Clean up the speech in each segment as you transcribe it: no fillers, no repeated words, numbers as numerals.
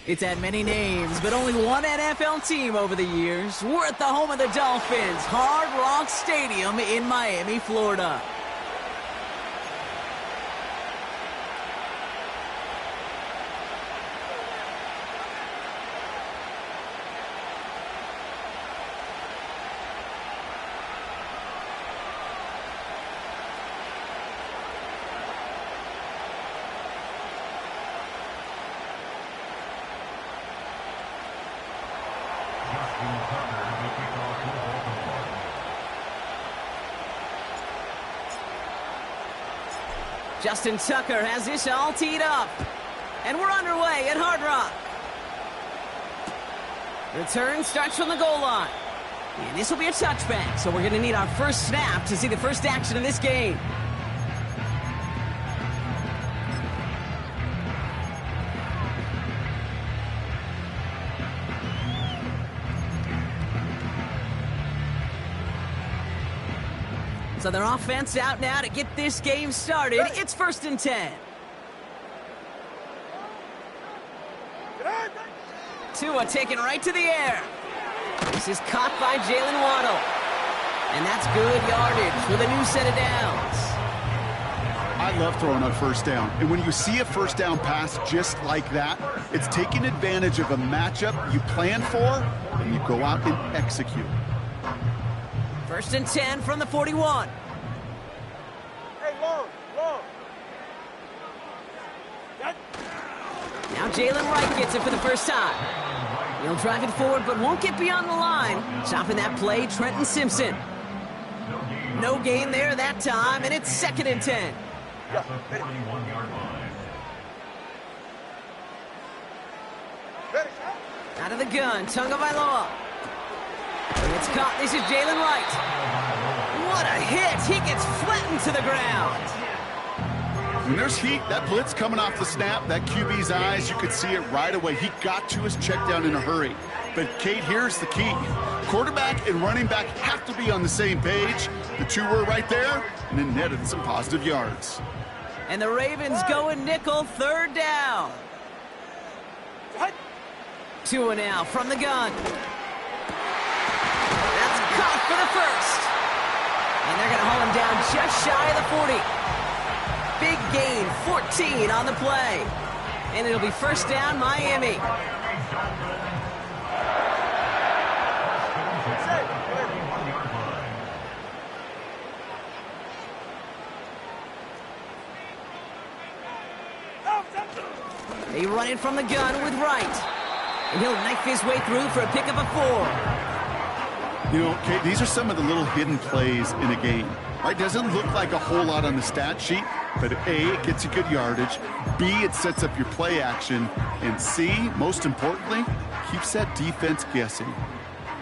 It's had many names, but only one NFL team over the years. We're at the home of the Dolphins, Hard Rock Stadium in Miami, Florida. Justin Tucker has this all teed up. And we're underway at Hard Rock. Return starts from the goal line. And this will be a touchback, so we're going to need our first snap to see the first action of this game. So their offense out now to get this game started. It's 1st and 10. Tua taken right to the air. This is caught by Jalen Waddle. And that's good yardage with a new set of downs. I love throwing on first down. And when you see a first down pass just like that, it's taking advantage of a matchup you plan for, and you go out and execute. 1st and 10 from the 41. Hey, long. Now Jalen Wright gets it for the first time. He'll drive it forward, but won't get beyond the line. Stopping that play, Trenton Simpson. No gain there that time, and it's 2nd and 10. Out of the gun, Tagovailoa. It's caught. This is Jalen Wright. What a hit. He gets flattened to the ground. When there's heat, that blitz coming off the snap, that QB's eyes, you could see it right away. He got to his check down in a hurry. But, Kate, here's the key. Quarterback and running back have to be on the same page. The two were right there, and it netted some positive yards. And the Ravens go in nickel, 3rd down. Tua now from the gun. Caught for the first. And they're going to haul him down just shy of the 40. Big gain, 14 on the play. And it'll be 1st down, Miami. They run it from the gun with Wright. And he'll knife his way through for a pickup of 4. You know, Kate, these are some of the little hidden plays in a game. Right? Doesn't look like a whole lot on the stat sheet, but A, it gets you good yardage. B, it sets up your play action. And C, most importantly, keeps that defense guessing.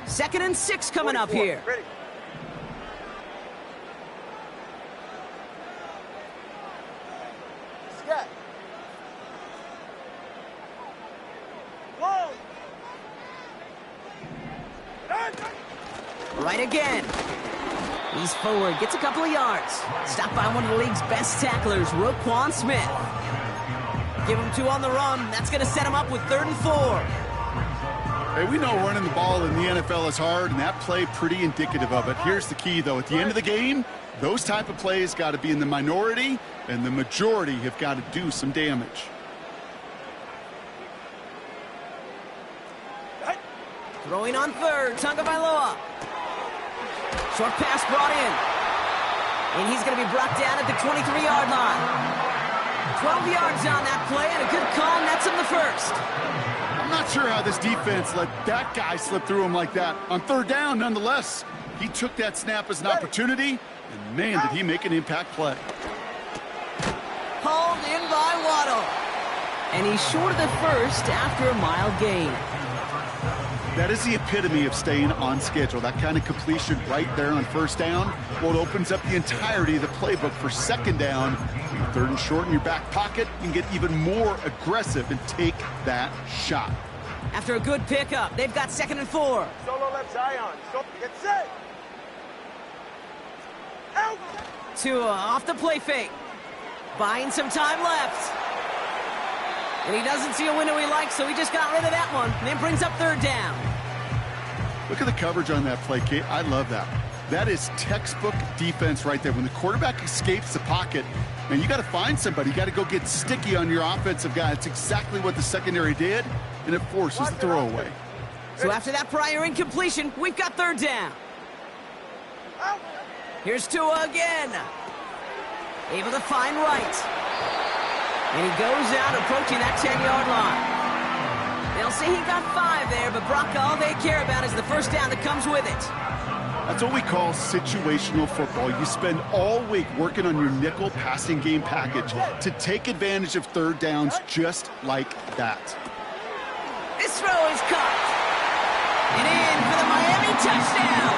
2nd and 6 coming up here. Ready. Scat. Long. Right again. He's forward, gets a couple of yards. Stopped by one of the league's best tacklers, Roquan Smith. Give him 2 on the run. That's going to set him up with 3rd and 4. Hey, we know running the ball in the NFL is hard, and that play pretty indicative of it. Here's the key, though. At the end of the game, those type of plays got to be in the minority, and the majority have got to do some damage. Throwing on 3rd, Tagovailoa. Short pass brought in. And he's going to be brought down at the 23-yard line. 12 yards on that play, and a good call nets him the 1st. I'm not sure how this defense let that guy slip through him like that. On 3rd down, nonetheless, he took that snap as an opportunity, and man, did he make an impact play. Hauled in by Waddle. And he's short of the 1st after a mild gain. That is the epitome of staying on schedule. That kind of completion right there on 1st down. Well, it opens up the entirety of the playbook for 2nd down. 3rd and short in your back pocket, you can get even more aggressive and take that shot. After a good pickup, they've got 2nd and 4. Solo left Zion. Get set. Out. Tua off the play fake. Buying some time left. And he doesn't see a window he likes, so he just got rid of that one. And then brings up third down. Look at the coverage on that play, Kate. I love that. That is textbook defense right there. When the quarterback escapes the pocket, man, you got to find somebody. You got to go get sticky on your offensive guy. It's exactly what the secondary did, and it forces the throwaway. So after that prior incompletion, we've got third down. Here's Tua again. Able to find Wright. And he goes out approaching that 10-yard line. They'll say he got 5 there, but Brock, all they care about is the first down that comes with it. That's what we call situational football. You spend all week working on your nickel passing game package to take advantage of third downs just like that. This throw is caught. And in for the Miami touchdown.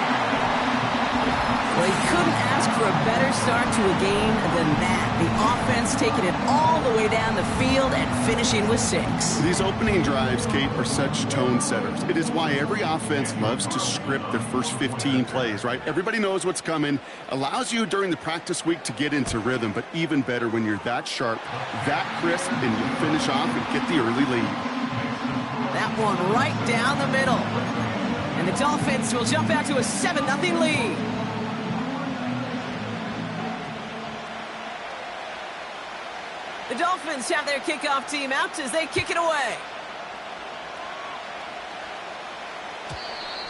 Well, he couldn't ask for a better start to a game than that. The offense taking it all the way down the field and finishing with 6. These opening drives, Kate, are such tone setters. It is why every offense loves to script their first 15 plays, right? Everybody knows what's coming. Allows you during the practice week to get into rhythm, but even better when you're that sharp, that crisp, and you finish off and get the early lead. That one right down the middle. And the Dolphins will jump out to a 7-0 lead. The Dolphins have their kickoff team out as they kick it away.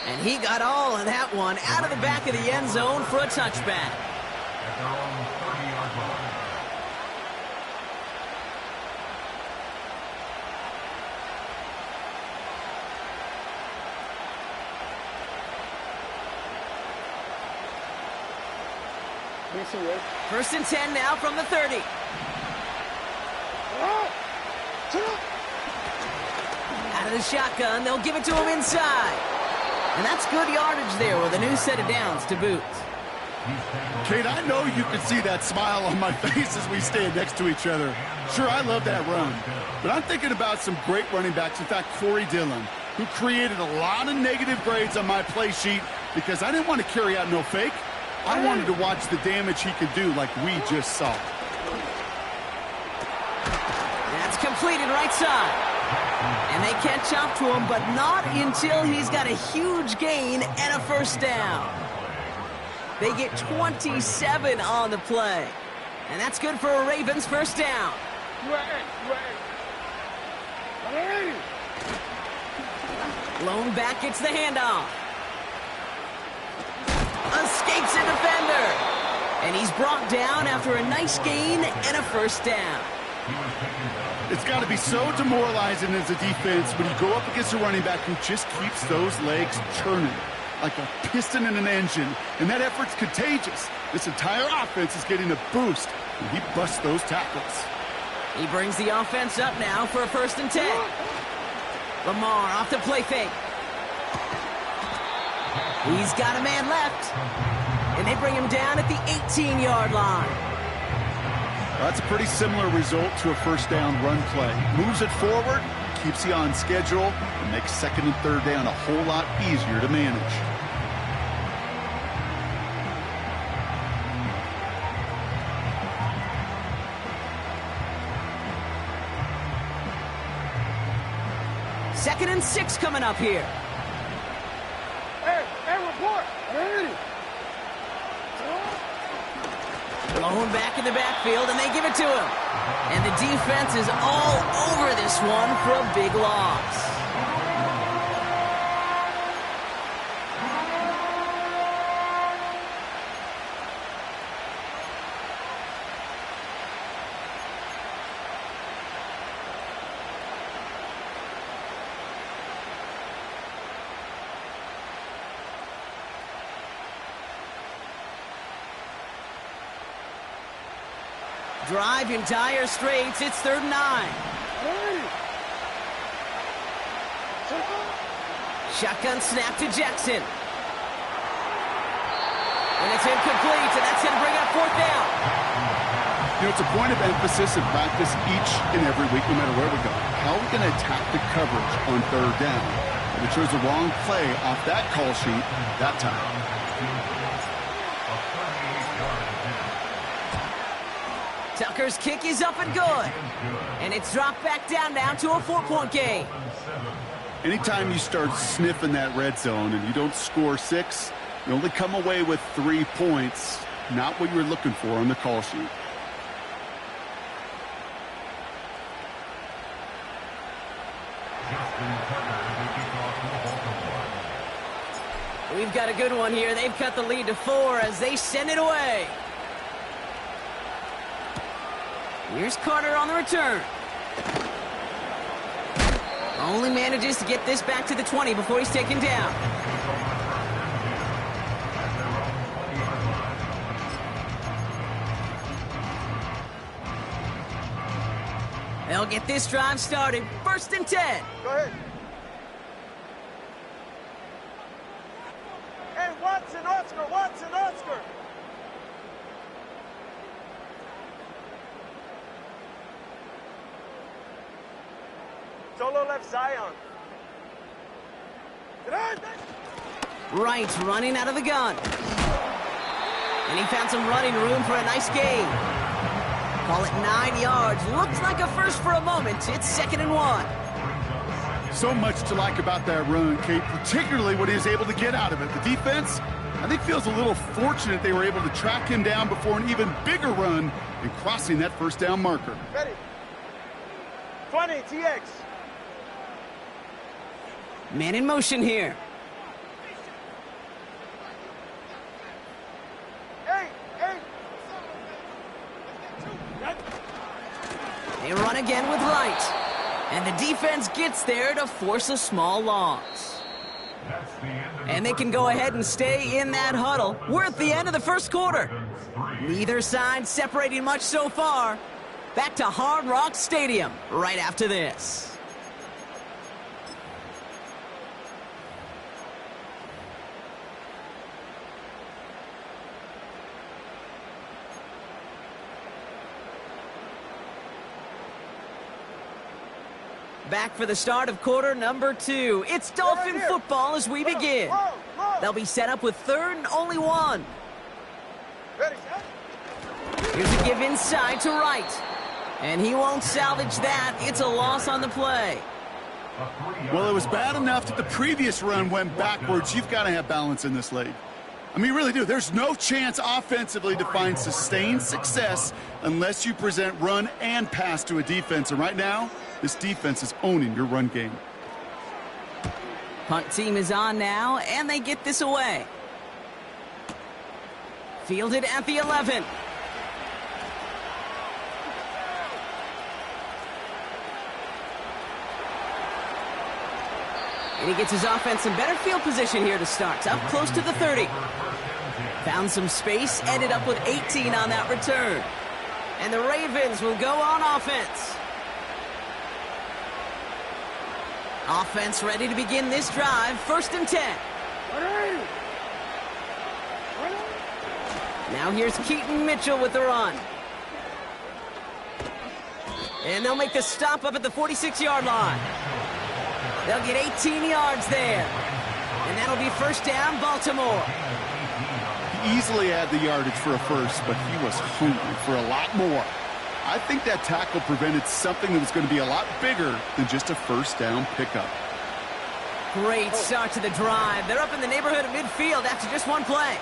And he got all of that one out of the back of the end zone for a touchback. First and 10 now from the 30. Out of the shotgun, they'll give it to him inside. And that's good yardage there with a new set of downs to boot. Kate, I know you can see that smile on my face as we stand next to each other. Sure, I love that run. But I'm thinking about some great running backs. In fact, Corey Dillon, who created a lot of negative grades on my play sheet because I didn't want to carry out no fake. I wanted to watch the damage he could do like we just saw. That's completed right side. And they catch up to him, but not until he's got a huge gain and a first down. They get 27 on the play. And that's good for a Ravens first down. Lone back gets the handoff. Escapes a defender. And he's brought down after a nice gain and a first down. It's got to be so demoralizing as a defense when you go up against a running back who just keeps those legs churning like a piston in an engine, and that effort's contagious. This entire offense is getting a boost, and he busts those tackles. He brings the offense up now for a first and 10. Lamar off the play fake. He's got a man left, and they bring him down at the 18-yard line. That's a pretty similar result to a first down run play. Moves it forward, keeps you on schedule, and makes second and third down a whole lot easier to manage. Second and 6 coming up here. Hey, report. Blown back in the backfield, and they give it to him. And the defense is all over this one for a big loss. Drive in dire straits. It's 3rd and 9. Shotgun snap to Jackson. And it's incomplete, and that's going to bring up 4th down. You know, it's a point of emphasis in practice each and every week, no matter where we go. How are we going to attack the coverage on 3rd down? And it chose the wrong play off that call sheet that time. Tucker's kick is up and good. And it's dropped back down now to a 4-point game. Anytime you start sniffing that red zone and you don't score 6, you only come away with 3 points. Not what you were looking for on the call sheet. We've got a good one here. They've cut the lead to 4 as they send it away. Here's Carter on the return. Only manages to get this back to the 20 before he's taken down. They'll get this drive started. 1st and 10. Go ahead. Hey, Watson, Oscar. Solo left Zion. Wright running out of the gun. And he found some running room for a nice gain. Call it 9 yards. Looks like a first for a moment. It's 2nd and 1. So much to like about that run, Kate, particularly what he was able to get out of it. The defense, I think, feels a little fortunate they were able to track him down before an even bigger run and crossing that 1st down marker. Ready. 20, TX. Man in motion here. Hey. They run again with Wright. And the defense gets there to force a small loss. And they can go ahead and stay in that huddle. We're at the end of the 1st quarter. Neither side separating much so far. Back to Hard Rock Stadium right after this. Back for the start of quarter number 2. It's Dolphin football as we begin. They'll be set up with 3rd and only 1. Ready, set. Here's a give inside to Wright. And he won't salvage that. It's a loss on the play. Well, it was bad enough that the previous run went backwards. You've got to have balance in this league. I mean, you really do. There's no chance offensively to find sustained success unless you present run and pass to a defense. And right now, this defense is owning your run game. Punt team is on now, and they get this away. Fielded at the 11. And he gets his offense in better field position here to start. Up close to the 30. Found some space, ended up with 18 on that return. And the Ravens will go on offense. Offense ready to begin this drive. 1st and 10. Now here's Keaton Mitchell with the run. And they'll make the stop up at the 46-yard line. They'll get 18 yards there. And that'll be 1st down, Baltimore. He easily had the yardage for a first, but he was hungry for a lot more. I think that tackle prevented something that was going to be a lot bigger than just a 1st down pickup. Great start to the drive. They're up in the neighborhood of midfield after just one play.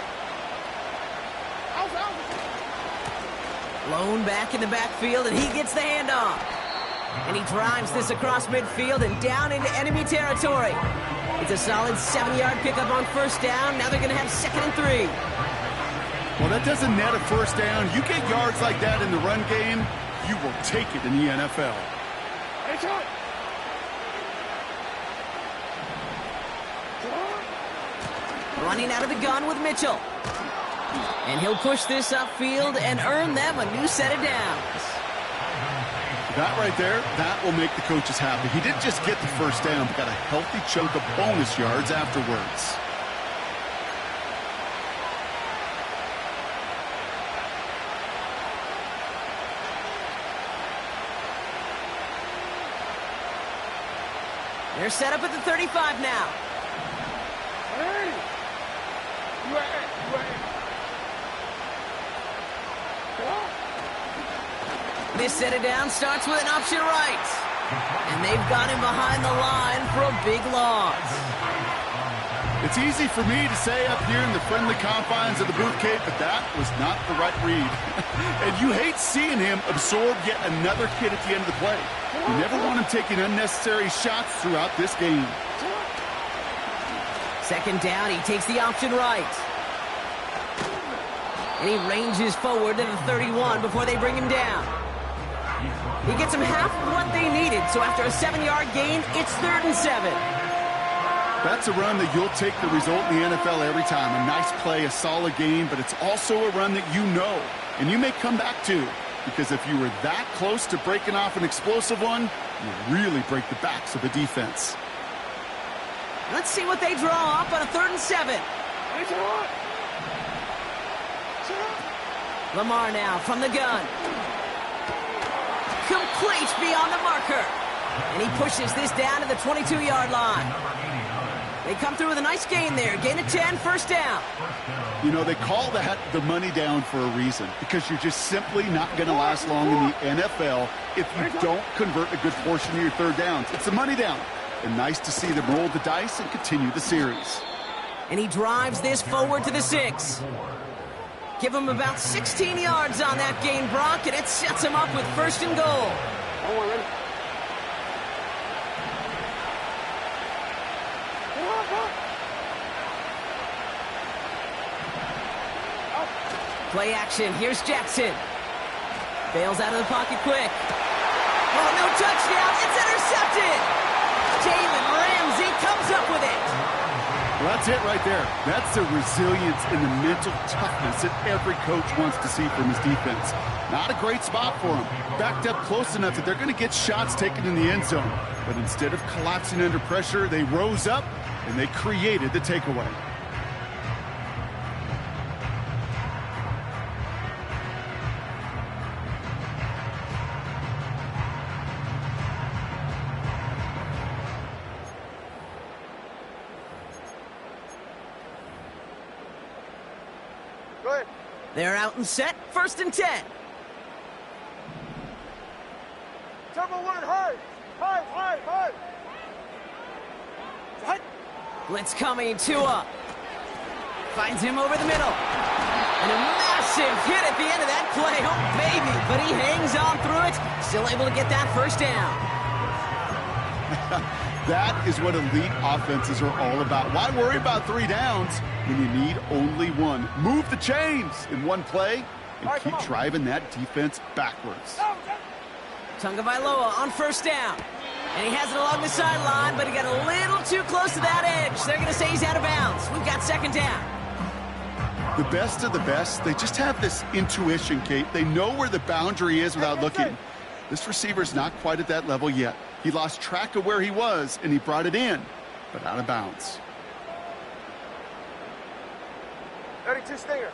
Lone back in the backfield, and he gets the handoff. And he drives this across midfield and down into enemy territory. It's a solid 7-yard pickup on 1st down. Now they're going to have 2nd and 3. Well, that doesn't net a 1st down. You get yards like that in the run game, you will take it in the NFL. Running out of the gun with Mitchell. And he'll push this upfield and earn them a new set of downs. That right there, that will make the coaches happy. He didn't just get the 1st down, but got a healthy chunk of bonus yards afterwards. They're set up at the 35 now. This set it down starts with an option right. And they've got him behind the line for a big loss. It's easy for me to say up here in the friendly confines of the booth, Kate, but that was not the right read. And you hate seeing him absorb yet another hit at the end of the play. You never want him taking unnecessary shots throughout this game. Second down, he takes the option right. And he ranges forward to the 31 before they bring him down. He gets them half of what they needed, so after a 7-yard gain, it's 3rd and 7. That's a run that you'll take the result in the NFL every time. A nice play, a solid game, but it's also a run that you know, and you may come back to, because if you were that close to breaking off an explosive one, you really break the backs of the defense. Let's see what they draw up on a 3rd and 7. Lamar now from the gun. Complete beyond the marker. And he pushes this down to the 22-yard line. They come through with a nice gain there. Gain of 10, first down. You know, they call that the money down for a reason, because you're just simply not going to last long in the NFL if you don't convert a good portion of your third downs. It's the money down. And nice to see them roll the dice and continue the series. And he drives this forward to the 6. Give him about 16 yards on that gain, Brock, and it sets him up with 1st and goal. Play action. Here's Jackson. Bails out of the pocket quick. Oh, no touchdown. It's intercepted. Jalen Ramsey comes up with it. Well, that's it right there. That's the resilience and the mental toughness that every coach wants to see from his defense. Not a great spot for him. Backed up close enough that they're going to get shots taken in the end zone. But instead of collapsing under pressure, they rose up and they created the takeaway. They're out and set. 1st and 10. Turbo 1, hard. Blitz coming. Tua finds him over the middle. And a massive hit at the end of that play. Oh, baby. But he hangs on through it. Still able to get that first down. That is what elite offenses are all about. Why worry about 3 downs when you need only 1? Move the chains in one play and keep driving that defense backwards. Tagovailoa on 1st down. And he has it along the sideline, but he got a little too close to that edge. They're going to say he's out of bounds. We've got 2nd down. The best of the best, they just have this intuition, Kate. They know where the boundary is without looking. This receiver's not quite at that level yet. He lost track of where he was, and he brought it in, but out of bounds. 32 Stinger.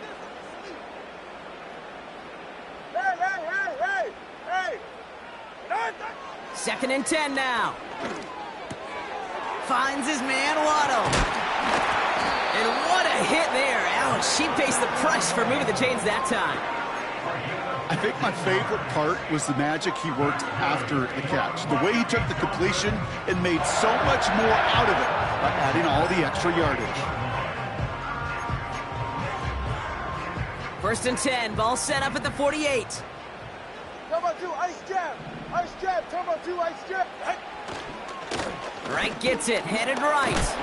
Hey! 2nd and 10 now. Finds his man, Waddle. And what a hit there. Ouch, she faced the price for moving the chains that time. I think my favorite part was the magic he worked after the catch. The way he took the completion and made so much more out of it by adding all the extra yardage. 1st and 10, ball set up at the 48. Turbo 2, ice jab, Turbo 2, ice jab. Wright gets it, headed right.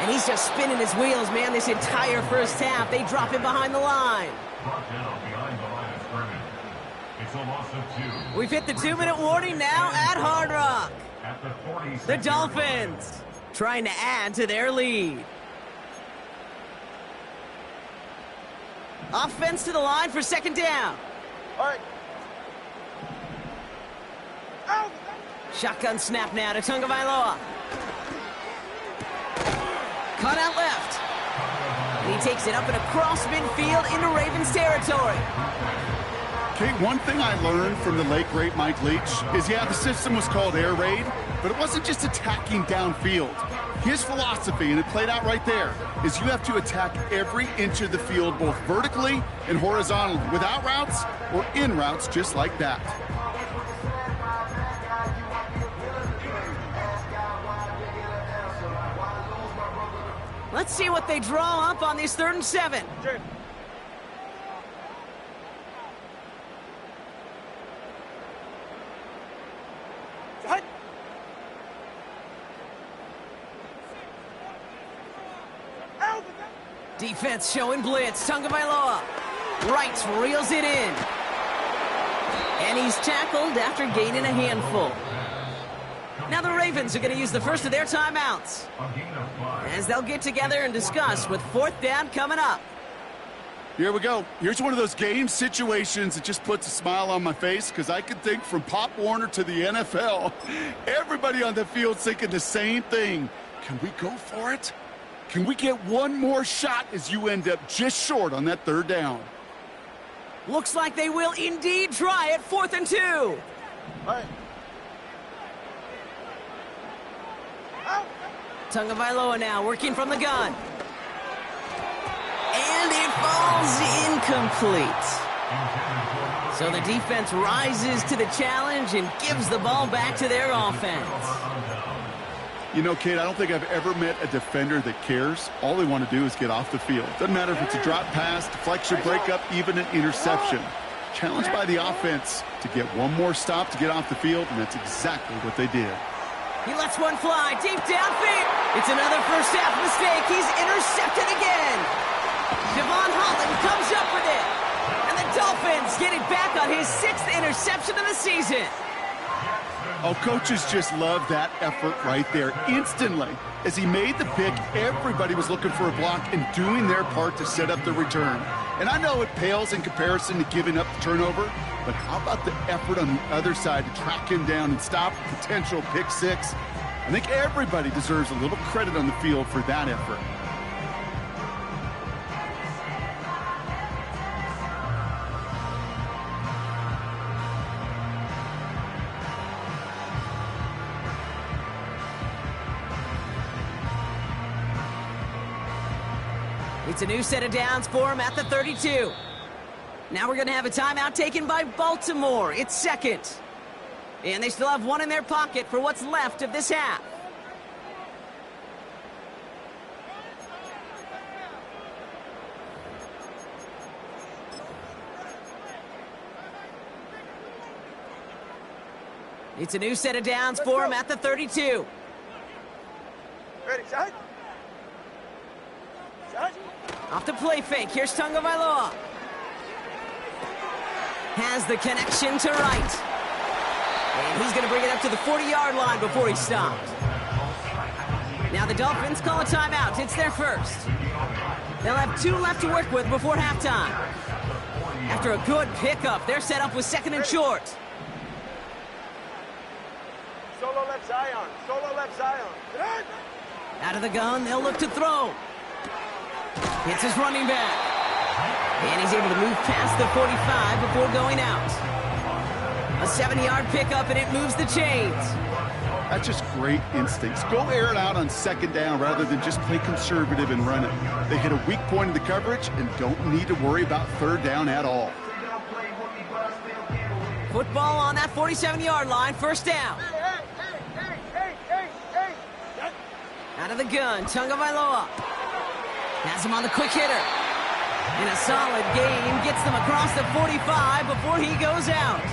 And he's just spinning his wheels, man, this entire first half. They drop him behind the line. We've hit the 2-minute warning now at Hard Rock. The Dolphins trying to add to their lead. Offense to the line for 2nd down. All right. Out. Shotgun snap now to Tagovailoa. Cut out left. And he takes it up and across midfield into Ravens territory. Okay, one thing I learned from the late, great Mike Leach is, yeah, the system was called air raid, but it wasn't just attacking downfield. His philosophy, and it played out right there, is you have to attack every inch of the field, both vertically and horizontally, without routes or in routes just like that. Let's see what they draw up on this 3rd and 7. Jim. Hut. Out. Defense showing blitz. Tagovailoa. Right reels it in. And he's tackled after gaining a handful. Now the Ravens are going to use the first of their timeouts as they'll get together and discuss with 4th down coming up. Here we go. Here's one of those game situations that just puts a smile on my face because I can think from Pop Warner to the NFL. Everybody on the field's thinking the same thing. Can we go for it? Can we get one more shot as you end up just short on that 3rd down? Looks like they will indeed try it. 4th and 2. Hey. Out. Tagovailoa now working from the gun. And it falls incomplete. So the defense rises to the challenge and gives the ball back to their offense. You know, Kate, I don't think I've ever met a defender that cares. All they want to do is get off the field. Doesn't matter if it's a drop pass, deflection, breakup, even an interception. Challenged by the offense to get one more stop to get off the field, and that's exactly what they did. He lets one fly deep downfield. It's another first half mistake. He's intercepted again. Javon Holland comes up with it. And the Dolphins get it back on his 6th interception of the season. Oh, coaches just love that effort right there. Instantly, as he made the pick, everybody was looking for a block and doing their part to set up the return. And I know it pales in comparison to giving up the turnover, but how about the effort on the other side to track him down and stop a potential pick 6? I think everybody deserves a little credit on the field for that effort. It's a new set of downs for him at the 32. Now we're going to have a timeout taken by Baltimore. It's 2nd. And they still have one in their pocket for what's left of this half. It's a new set of downs for him at the 32. Ready, shot. Shot. Off the play fake. Here's Tagovailoa. Has the connection to right. And he's going to bring it up to the 40-yard line before he's stopped. Now the Dolphins call a timeout. It's their first. They'll have 2 left to work with before halftime. After a good pickup, they're set up with 2nd and short. Solo left Zion. Solo left Zion. Out of the gun, they'll look to throw. It's his running back. And he's able to move past the 45 before going out. A 70-yard pickup, and it moves the chains. That's just great instincts. Go air it out on 2nd down rather than just play conservative and run it. They hit a weak point in the coverage and don't need to worry about 3rd down at all. Football on that 47-yard line, 1st down. Hey. Out of the gun, Tagovailoa. Has him on the quick hitter. And a solid gain gets them across the 45 before he goes out.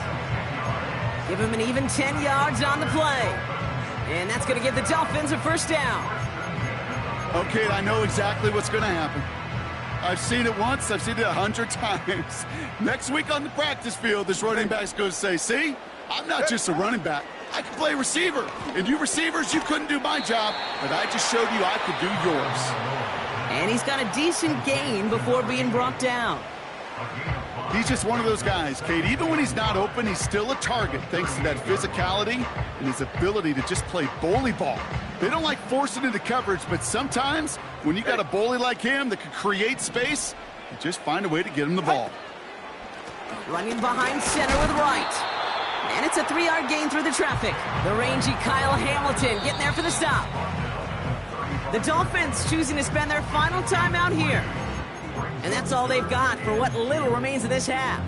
Give him an even 10 yards on the play. And that's going to give the Dolphins a 1st down. Okay, I know exactly what's going to happen. I've seen it once. I've seen it 100 times. Next week on the practice field, this running back's going to say, see, I'm not just a running back. I can play receiver. And you receivers, you couldn't do my job, but I just showed you I could do yours. And he's got a decent gain before being brought down. He's just one of those guys, Kate. Even when he's not open, he's still a target thanks to that physicality and his ability to just play bully ball. They don't like forcing into coverage, but sometimes when you got a bully like him that can create space, you just find a way to get him the ball. Running behind center with right. And it's a 3-yard gain through the traffic. The rangy Kyle Hamilton getting there for the stop. The Dolphins choosing to spend their final timeout here. And that's all they've got for what little remains of this half.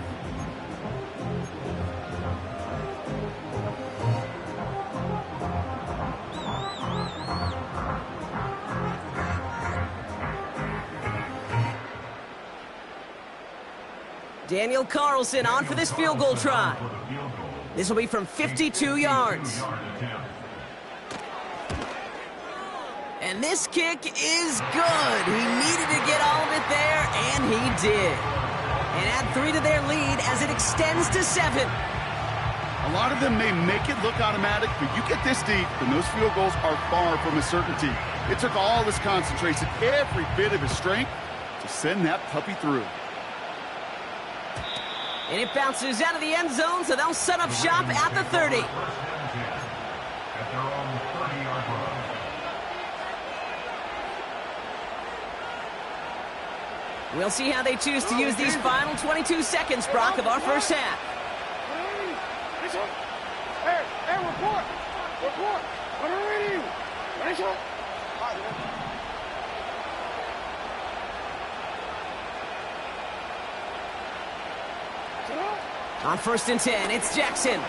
Daniel Carlson on for this field goal try. This will be from 52 yards. And this kick is good. He needed to get all of it there, and he did. And add 3 to their lead as it extends to 7. A lot of them may make it look automatic, but you get this deep, and those field goals are far from a certainty. It took all his concentration, every bit of his strength, to send that puppy through. And it bounces out of the end zone, so they'll set up shop at the 30. We'll see how they choose to use these final 22 seconds, Brock, of our first half. Hey, report! Report! What are we doing? On 1st and 10, it's Jackson.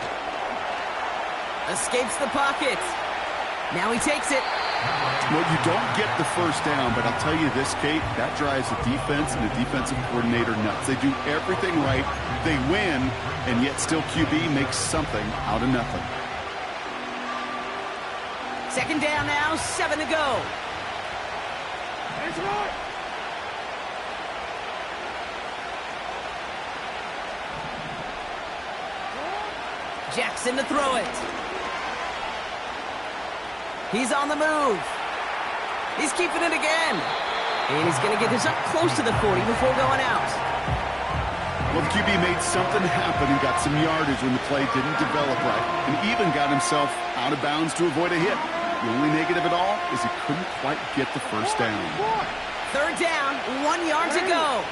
Escapes the pocket. Now he takes it. Well, you don't get the first down, but I'll tell you this, Kate, that drives the defense and the defensive coordinator nuts. They do everything right, they win, and yet still QB makes something out of nothing. 2nd down now, 7 to go. Jackson to throw it. He's on the move. He's keeping it again. And he's going to get this up close to the 40 before going out. Well, the QB made something happen and got some yardage when the play didn't develop right, and even got himself out of bounds to avoid a hit. The only negative at all is he couldn't quite get the first down. 3rd down, 1 yard to go.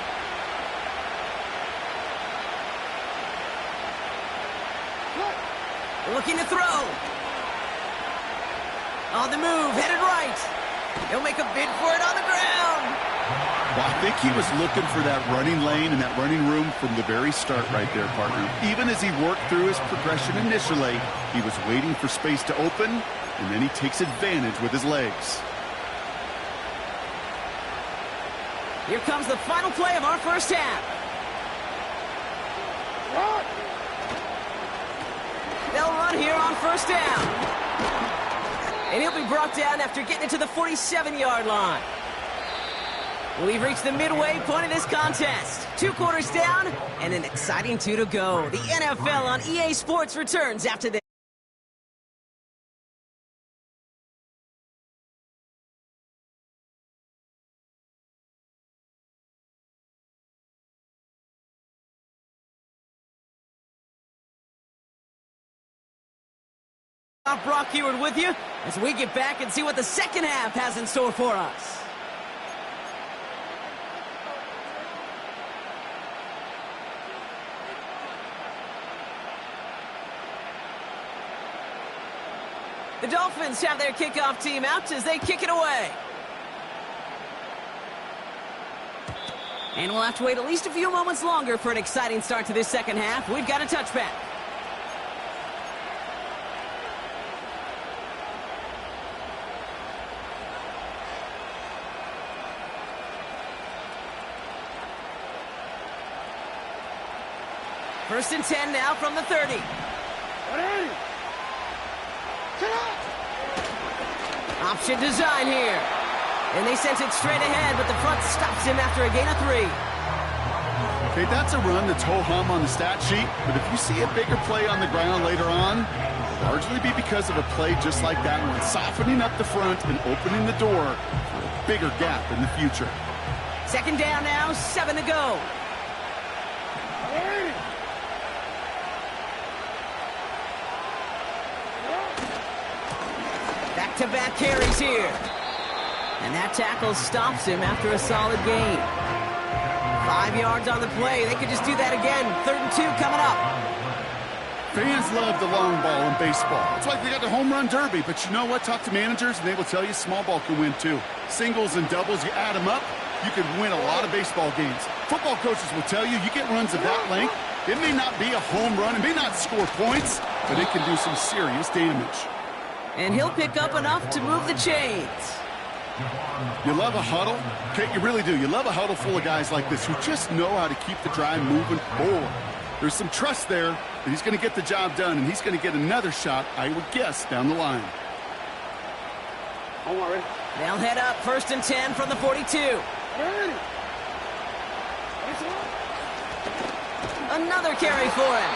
Looking to throw. On the move, headed right. He'll make a bid for it on the ground. Well, I think he was looking for that running lane and that running room from the very start right there, partner. Even as he worked through his progression initially, he was waiting for space to open, and then he takes advantage with his legs. Here comes the final play of our first half. They'll run here on 1st down. And he'll be brought down after getting it to the 47-yard line. We've reached the midway point of this contest. 2 quarters down and an exciting 2 to go. The NFL on EA Sports returns after this. Brock Heward with you as we get back and see what the second half has in store for us. The Dolphins have their kickoff team out as they kick it away. And we'll have to wait at least a few moments longer for an exciting start to this second half. We've got a touchback. First and 10 now from the 30. Option design here. And they sent it straight ahead, but the front stops him after a gain of 3. Okay, that's a run that's ho-hum on the stat sheet, but if you see a bigger play on the ground later on, it'll largely be because of a play just like that one, softening up the front and opening the door for a bigger gap in the future. 2nd down now, 7 to go. Back-to-back carries here. And that tackle stops him after a solid gain. 5 yards on the play. They could just do that again. 3rd and 2 coming up. Fans love the long ball in baseball. It's like they got the home run derby, but you know what? Talk to managers, and they will tell you small ball can win too. Singles and doubles, you add them up, you can win a lot of baseball games. Football coaches will tell you, you get runs of that length, it may not be a home run, it may not score points, but it can do some serious damage. And he'll pick up enough to move the chains. You love a huddle? Okay, you really do. You love a huddle full of guys like this who just know how to keep the drive moving forward. There's some trust there that he's going to get the job done, and he's going to get another shot, I would guess, down the line. They'll head up 1st and 10 from the 42. Another carry for him.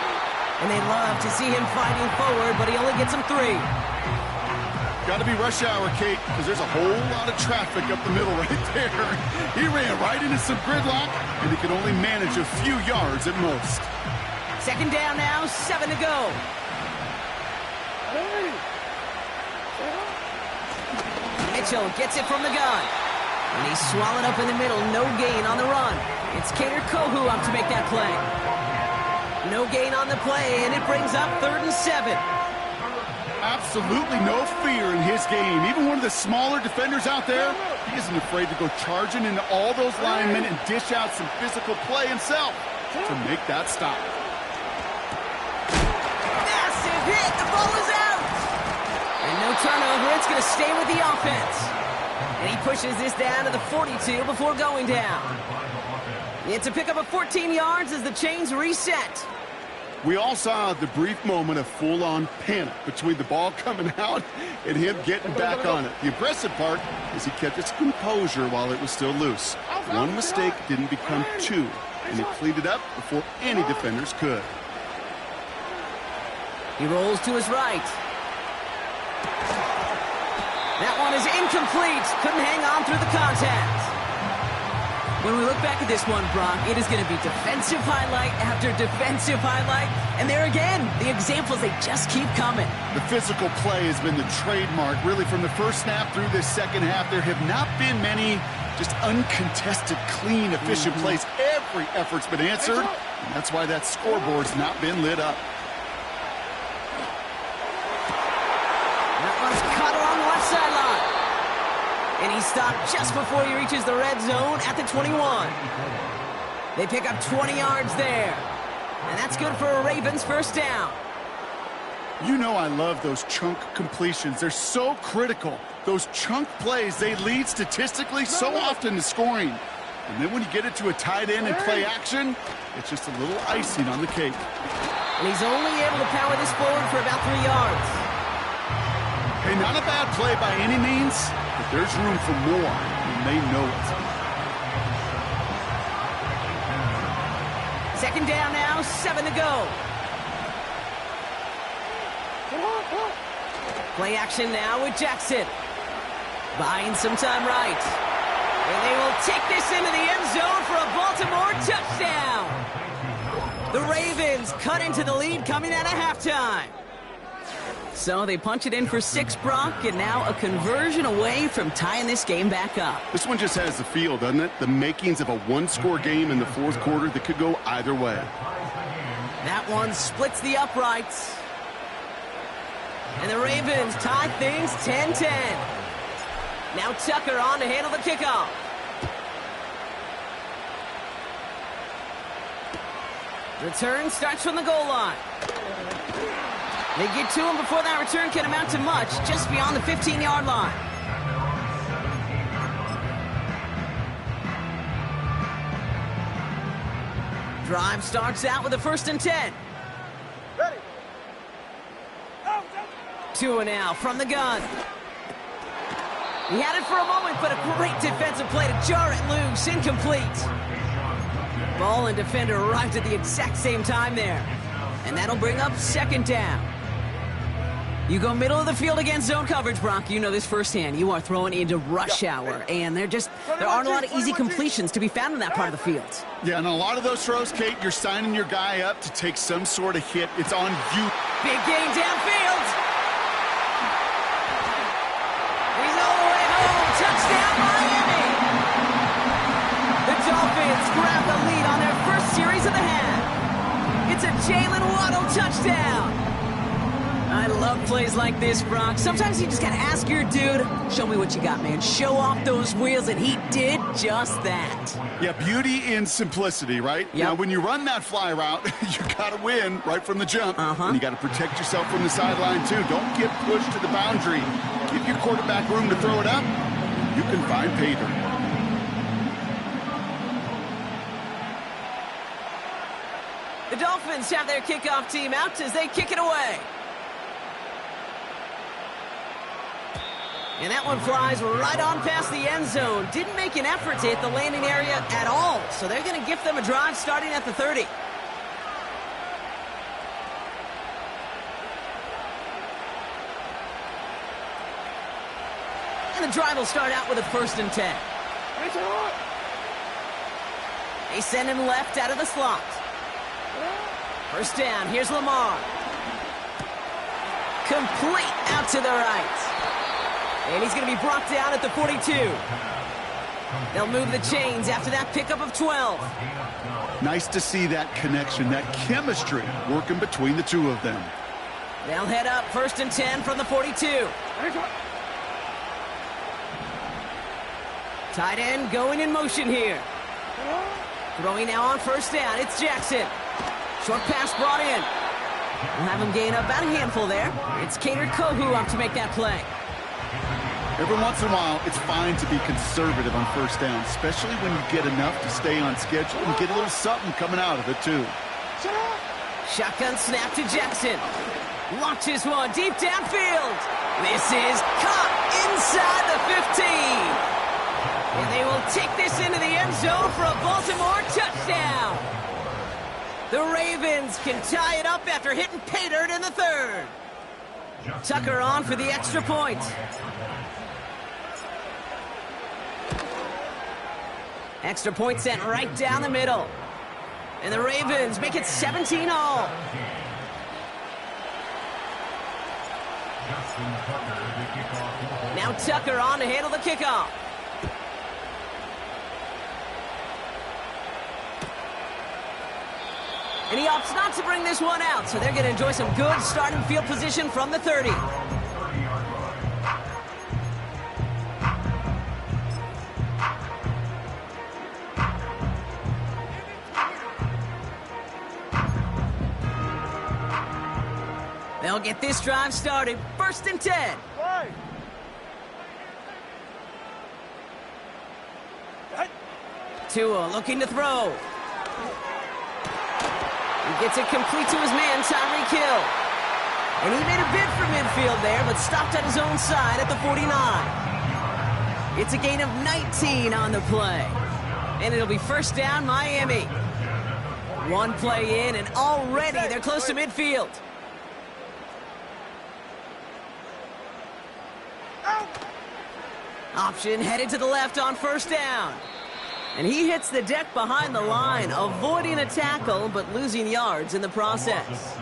And they love to see him fighting forward, but he only gets him 3. Got to be rush hour, Kate, because there's a whole lot of traffic up the middle right there. He ran right into some gridlock, and he could only manage a few yards at most. 2nd down now, 7 to go. Mitchell gets it from the gun. And he's swallowed up in the middle. No gain on the run. It's Cater Kohu up to make that play. No gain on the play, and it brings up 3rd and 7. Absolutely no fear in his game. Even one of the smaller defenders out there, he isn't afraid to go charging into all those linemen and dish out some physical play himself to make that stop. Massive hit. The ball is out. And no turnover. It's going to stay with the offense. And he pushes this down to the 42 before going down. It's a pickup of 14 yards as the chains reset. We all saw the brief moment of full-on panic between the ball coming out and him getting back on it. The impressive part is he kept his composure while it was still loose. One mistake didn't become 2, and he cleaned it up before any defenders could. He rolls to his right. That one is incomplete. Couldn't hang on through the contact. When we look back at this one, Brock, it is going to be defensive highlight after defensive highlight. And there again, the examples, they just keep coming. The physical play has been the trademark. Really, from the first snap through this second half, there have not been many just uncontested, clean, efficient plays. Every effort's been answered, and that's why that scoreboard's not been lit up. That one's caught along the left sideline. And he stopped just before he reaches the red zone at the 21. They pick up 20 yards there. And that's good for a Ravens 1st down. You know I love those chunk completions. They're so critical. Those chunk plays, they lead statistically so often to scoring. And then when you get it to a tight end and play action, it's just a little icing on the cake. And he's only able to power this forward for about 3 yards. Hey, not a bad play by any means, but there's room for more, and they know it. 2nd down now, 7 to go. Play action now with Jackson. Buying some time right. And they will take this into the end zone for a Baltimore touchdown. The Ravens cut into the lead coming out of halftime. So they punch it in for 6, Brock, and now a conversion away from tying this game back up. This one just has the feel, doesn't it? The makings of a one-score game in the 4th quarter that could go either way. That one splits the uprights. And the Ravens tie things 10-10. Now Tucker on to handle the kickoff. Return starts from the goal line. They get to him before that return can amount to much, just beyond the 15-yard line. Drive starts out with a 1st and 10. Ready. 2 now from the gun. He had it for a moment, but a great defensive play to jar it loose, incomplete. Ball and defender arrived at the exact same time there. And that'll bring up 2nd down. You go middle of the field against zone coverage, Brock. You know this firsthand. You are throwing into rush hour, and there aren't a lot of easy completions to be found in that part of the field. Yeah, and a lot of those throws, Kate, you're signing your guy up to take some sort of hit. It's on you. Big gain downfield. He's all the way home. Touchdown, Miami. The Dolphins grab the lead on their first series of the half. It's a Jalen Waddle touchdown. I love plays like this, Brock. Sometimes you just gotta ask your dude, show me what you got, man. Show off those wheels, and he did just that. Yeah, beauty in simplicity, right? Yep. Now, when you run that fly route, you gotta win right from the jump. And you gotta protect yourself from the sideline, too. Don't get pushed to the boundary. Give your quarterback room to throw it up. you can find pay dirt. The Dolphins have their kickoff team out as they kick it away. And that one flies right on past the end zone. Didn't make an effort to hit the landing area at all. So they're going to gift them a drive starting at the 30. And the drive will start out with a 1st and 10. They send him left out of the slot. 1st down, here's Lamar. Complete out to the right. And he's going to be brought down at the 42. They'll move the chains after that pickup of 12. Nice to see that connection, that chemistry working between the two of them. They'll head up 1st and 10 from the 42. Tight end going in motion here. Throwing now on 1st down, it's Jackson. Short pass brought in. We'll have him gain up about a handful there. It's Cater Kohu up to make that play. Every once in a while, it's fine to be conservative on 1st down, especially when you get enough to stay on schedule and get a little something coming out of it, too. Shotgun snap to Jackson. Launches one deep downfield. This is caught inside the 15. And they will take this into the end zone for a Baltimore touchdown. The Ravens can tie it up after hitting pay dirt in the 3rd. Tucker on for the extra point. Extra point sent right down the middle. And the Ravens make it 17 all. Now Tucker on to handle the kickoff. And he opts not to bring this one out, so they're going to enjoy some good starting field position from the 30. They'll get this drive started. 1st and 10. Right. Tua looking to throw. He gets it complete to his man, Tyreek Hill. And he made a bid for midfield there, but stopped at his own side at the 49. It's a gain of 19 on the play. And it'll be 1st down, Miami. One play in, and already they're close to midfield. Option headed to the left on 1st down. And he hits the deck behind the line, avoiding a tackle, but losing yards in the process.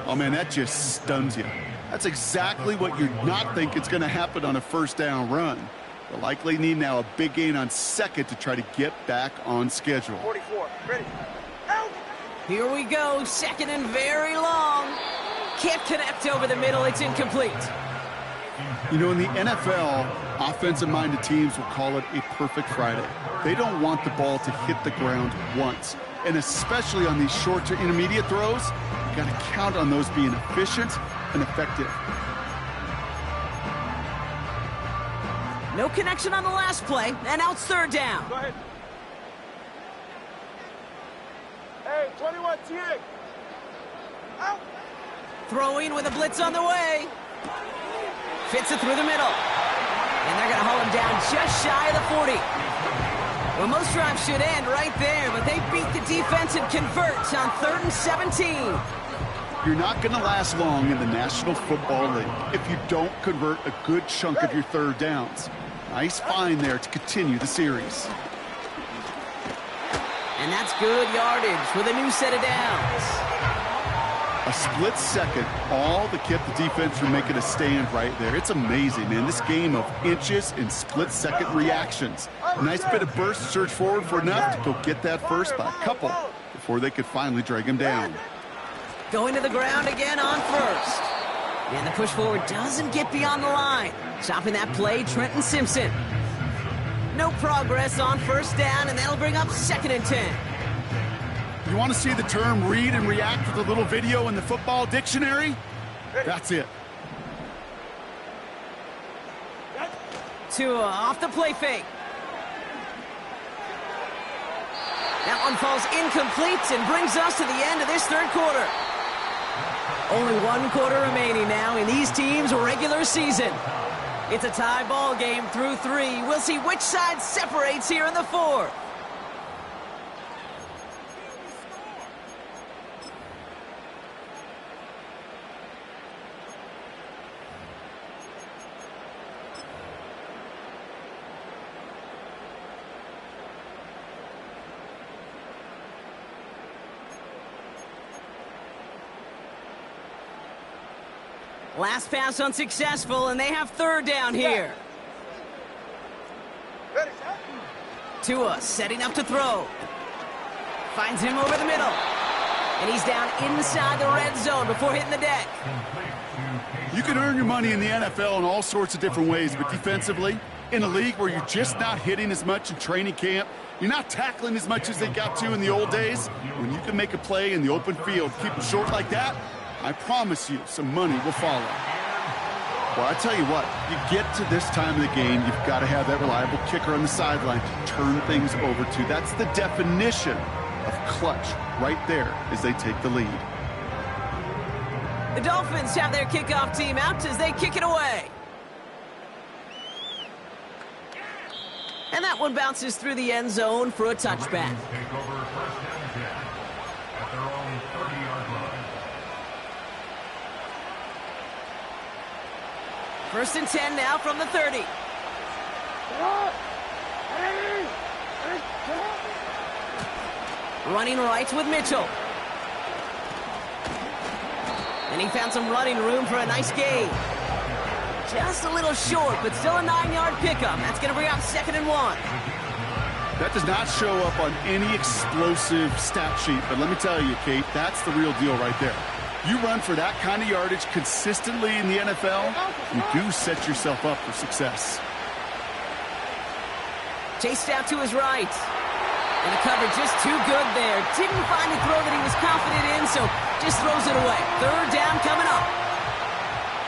Oh, man, that just stuns you. That's exactly what you're not thinking is going to happen on a 1st down run. They'll likely need now a big gain on 2nd to try to get back on schedule. 44, ready. Out. Here we go, 2nd and very long. Can't connect over the middle, it's incomplete. You know, in the NFL, offensive-minded teams will call it a perfect Friday. They don't want the ball to hit the ground once. And especially on these short to intermediate throws, you got to count on those being efficient and effective. No connection on the last play, and now it's 3rd down. Go ahead. Hey, 21, T-Egg. Out. Throwing with a blitz on the way. Fits it through the middle. And they're going to hold him down just shy of the 40. Well, most drives should end right there, but they beat the defense and convert on 3rd and 17. You're not going to last long in the National Football League if you don't convert a good chunk of your 3rd downs. Nice find there to continue the series. And that's good yardage with a new set of downs. A split second, all that kept the defense from making a stand right there. It's amazing, man. This game of inches and split-second reactions. A nice bit of burst to surge forward for enough to go get that first by a couple before they could finally drag him down. Going to the ground again on 1st. And the push forward doesn't get beyond the line. Stopping that play, Trenton Simpson. No progress on 1st down, and that'll bring up 2nd and 10. You want to see the term read and react with a little video in the football dictionary? That's it. Tua off the play fake. That one falls incomplete and brings us to the end of this third quarter. Only one quarter remaining now in these teams' regular season. It's a tie ball game through 3. We'll see which side separates here in the 4th. Last pass unsuccessful, and they have third down here. Tua setting up to throw. Finds him over the middle. And he's down inside the red zone before hitting the deck. You can earn your money in the NFL in all sorts of different ways, but defensively, in a league where you're just not hitting as much in training camp, you're not tackling as much as they got to in the old days, when you can make a play in the open field, keep it short like that, I promise you, some money will follow. Well, I tell you what, you get to this time of the game, you've got to have that reliable kicker on the sideline to turn things over to. That's the definition of clutch right there as they take the lead. The Dolphins have their kickoff team out as they kick it away. And that one bounces through the end zone for a touchback. First and 10 now from the 30. Running right with Mitchell. And he found some running room for a nice gain. Just a little short, but still a 9-yard pickup. That's going to bring up 2nd and 1. That does not show up on any explosive stat sheet, but let me tell you, Kate, that's the real deal right there. You run for that kind of yardage consistently in the NFL, you do set yourself up for success. Chased out to his right. And the cover just too good there. Didn't find a throw that he was confident in, so just throws it away. Third down coming up.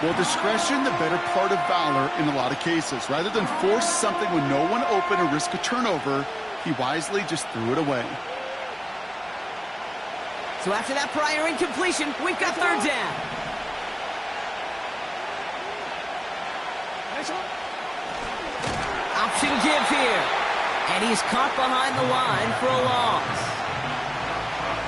Well, discretion, the better part of valor in a lot of cases. Rather than force something when no one open or risk a turnover, he wisely just threw it away. So after that prior incompletion, we've got third down. Option give here. And he's caught behind the line for a loss.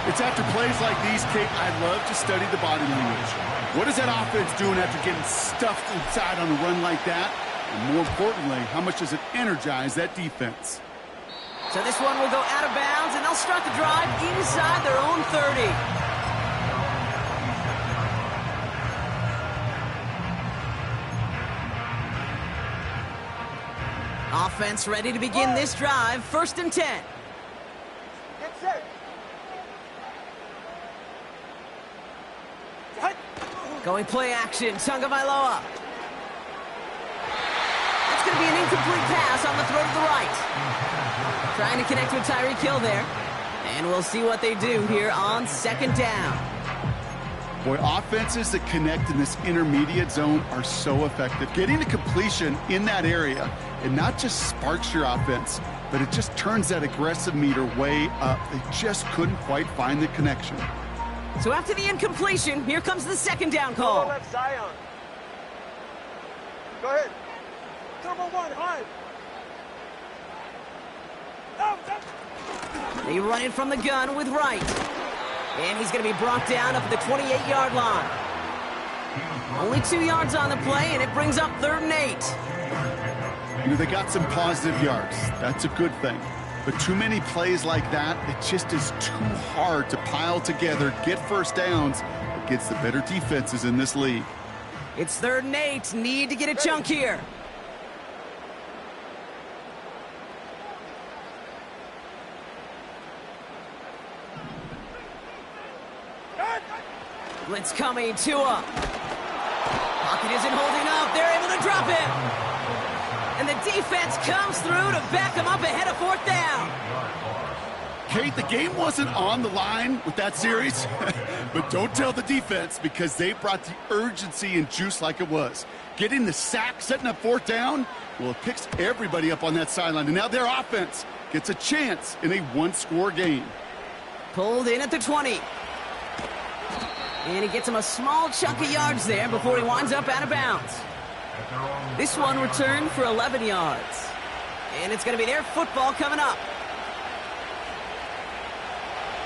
It's after plays like these, Kate, I love to study the body language. What is that offense doing after getting stuffed inside on a run like that? And more importantly, how much does it energize that defense? So this one will go out of bounds, and they'll start the drive inside their own 30. Offense ready to begin this drive. First and 10. Get set. Going play action. Tagovailoa. That's going to be an incomplete pass on the throw to the right. Trying to connect with Tyreek Hill there. And we'll see what they do here on 2nd down. Boy, offenses that connect in this intermediate zone are so effective. Getting to completion in that area, it not just sparks your offense, but it just turns that aggressive meter way up. They just couldn't quite find the connection. So after the incompletion, here comes the 2nd down call. Left Zion. Go ahead. Turbo 1, high. They run it from the gun with Wright. And he's going to be brought down up at the 28-yard line. Only 2 yards on the play, and it brings up 3rd and 8. You know, they got some positive yards. That's a good thing. But too many plays like that, it just is too hard to pile together, get first downs against the better defenses in this league. It's 3rd and 8. Need to get a chunk here. Blitz coming, Tua. Pocket isn't holding up. They're able to drop him. And the defense comes through to back him up ahead of 4th down. Kate, the game wasn't on the line with that series, but don't tell the defense because they brought the urgency and juice like it was. Getting the sack, setting up fourth down, well, it picks everybody up on that sideline, and now their offense gets a chance in a one-score game. Pulled in at the 20. And he gets him a small chunk of yards there before he winds up out of bounds. This one returned for 11 yards. And it's going to be their football coming up.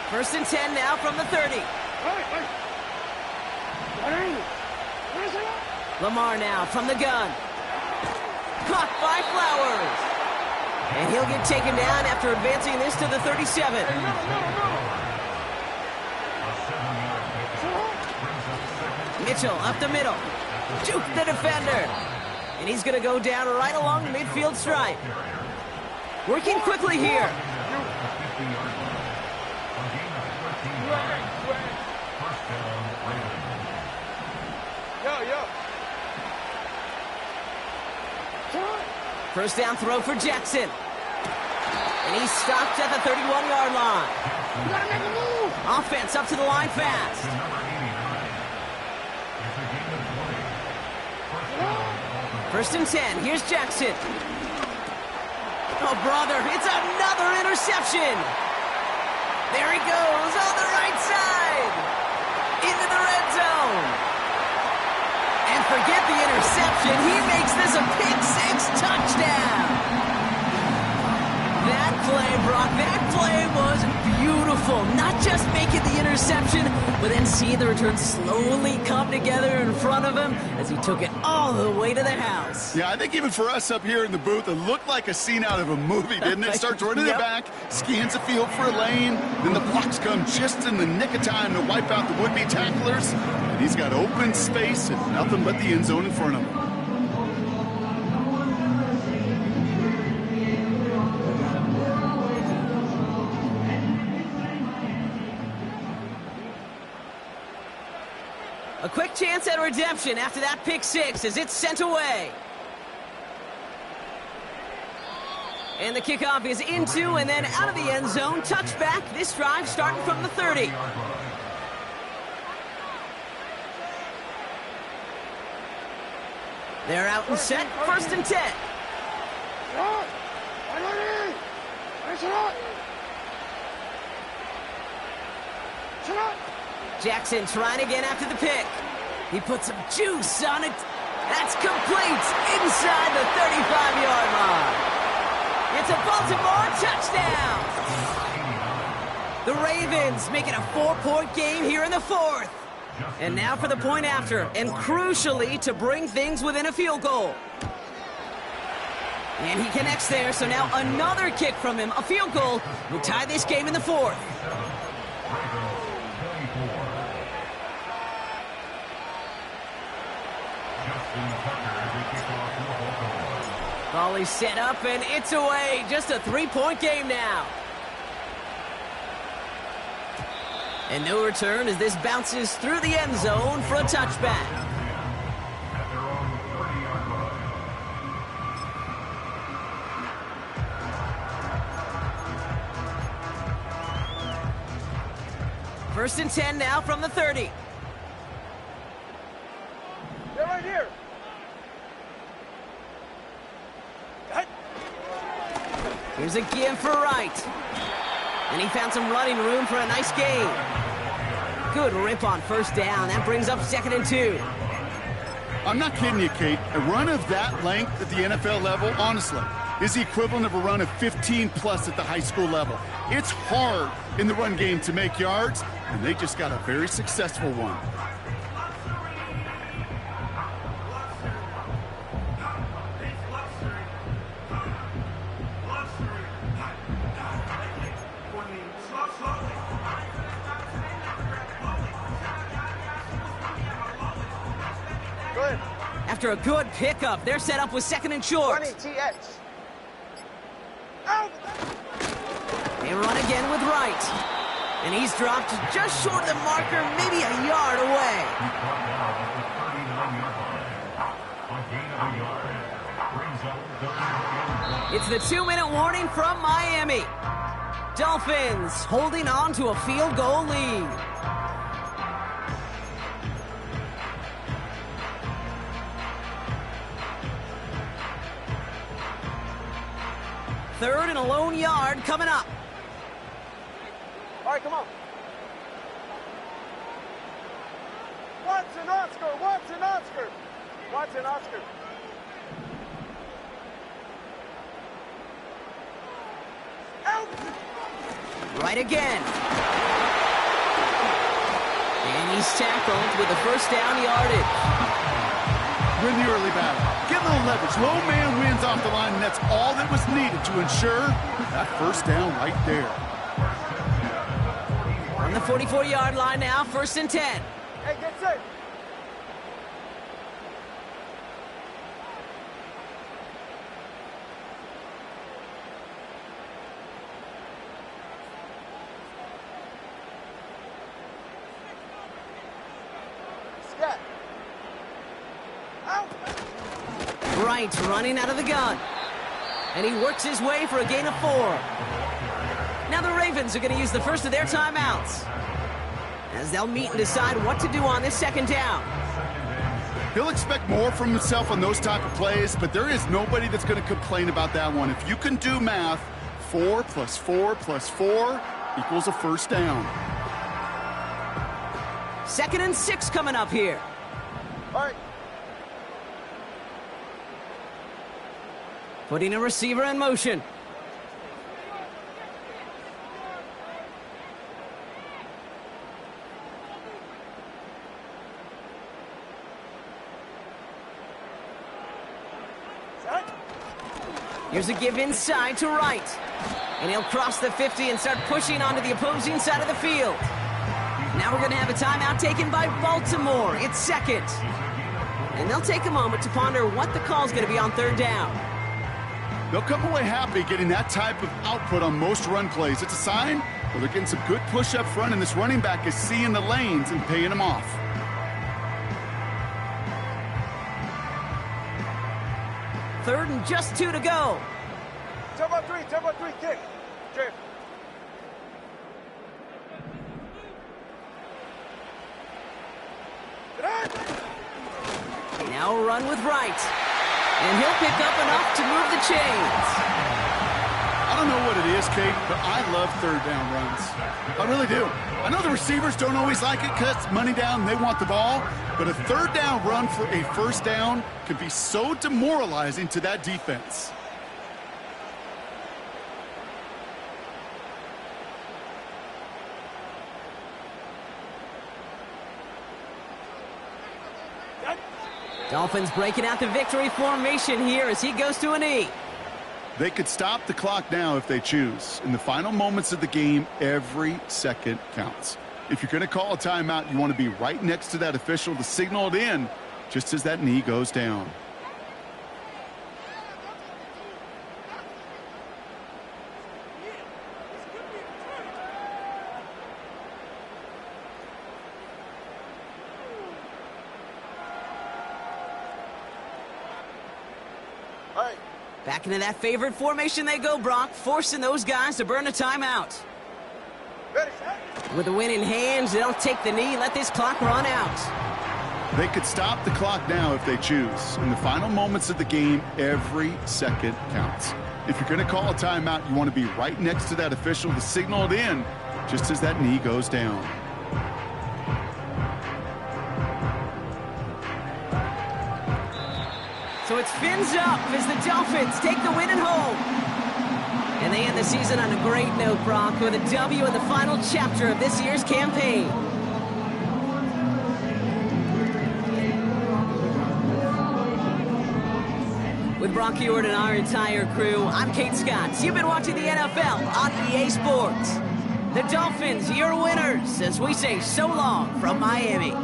1st and 10 now from the 30. Lamar now from the gun. Caught by Flowers. And he'll get taken down after advancing this to the 37. Mitchell up the middle. Juke the defender. And he's going to go down right along the midfield stripe. Working quickly here. First down throw for Jackson. And he's stopped at the 31-yard line. Offense up to the line fast. First and 10. Here's Jackson. Oh, brother, it's another interception. There he goes on the right side. Into the red zone. And forget the interception. He makes this a pick-6 touchdown. That play, Brock, that play was beautiful. Not just making the interception, but then seeing the return slowly come together in front of him as he took it all the way to the house. Yeah, I think even for us up here in the booth, it looked like a scene out of a movie, didn't it? Starts running it back, scans the field for a lane, then the blocks come just in the nick of time to wipe out the would-be tacklers, and he's got open space and nothing but the end zone in front of him. A quick chance at redemption after that pick-6 as it's sent away. And the kickoff is into and then out of the end zone. Touchback. This drive starting from the 30. They're out and set. 1st and 10. Jackson trying again after the pick. He puts some juice on it. That's complete inside the 35-yard line. It's a Baltimore touchdown. The Ravens make it a 4-point game here in the 4th. And now for the point after, and crucially to bring things within a field goal. And he connects there, so now another kick from him, a field goal, will tie this game in the 4th. Volley set up, and it's away. Just a 3-point game now. And no return as this bounces through the end zone for a touchback. First and 10 now from the 30. They're right here. Here's a give for Wright. And he found some running room for a nice gain. Good rip on first down. That brings up 2nd and 2. I'm not kidding you, Kate. A run of that length at the NFL level, honestly, is the equivalent of a run of 15-plus at the high school level. It's hard in the run game to make yards, and they just got a very successful one. After a good pickup, they're set up with 2nd and short. TX. They run again with Wright. And he's dropped just short of the marker, maybe a yard away. It's the 2-minute warning from Miami. Dolphins holding on to a field goal lead. Third and a lone yard coming up. All right, come on. Watson, Oscar, Watson, Oscar. Watson, Oscar. Out! Right again. And he's tackled with a first down yardage. Win the early battle. Get a little leverage. Low man wins off the line, and that's all that was needed to ensure that first down right there. On the 44-yard line now, 1st and 10. Hey, get set. Scat. Out. Bright running out of the gun. And he works his way for a gain of 4. Now the Ravens are going to use the first of their timeouts, as they'll meet and decide what to do on this 2nd down. He'll expect more from himself on those type of plays, but there is nobody that's going to complain about that one. If you can do math, 4 plus 4 plus 4 equals a first down. 2nd and 6 coming up here. All right. Putting a receiver in motion. Here's a give inside to Wright. And he'll cross the 50 and start pushing onto the opposing side of the field. Now we're going to have a timeout taken by Baltimore. It's 2nd. And they'll take a moment to ponder what the call's going to be on 3rd down. They'll come away happy getting that type of output on most run plays. It's a sign where they're getting some good push up front, and this running back is seeing the lanes and paying them off. Third and just 2 to go. Tempo 3, kick. Jay. Now a run with Wright. And he'll pick up enough to move the chains. I don't know what it is, Kate, but I love 3rd down runs. I really do. I know the receivers don't always like it because it's money down and they want the ball, but a 3rd down run for a first down can be so demoralizing to that defense. Dolphins breaking out the victory formation here as he goes to a knee. They could stop the clock now if they choose. In the final moments of the game, every second counts. If you're going to call a timeout, you want to be right next to that official to signal it in just as that knee goes down. Back into that favorite formation they go, Brock, forcing those guys to burn a timeout. With the win in hand, they'll take the knee and let this clock run out. They could stop the clock now if they choose. In the final moments of the game, every second counts. If you're going to call a timeout, you want to be right next to that official to signal it in just as that knee goes down. So it's fins up as the Dolphins take the win at home. And they end the season on a great note, Brock, with a W in the final chapter of this year's campaign. With Brock Ewart and our entire crew, I'm Kate Scott. You've been watching the NFL on EA Sports. The Dolphins, your winners, as we say so long from Miami.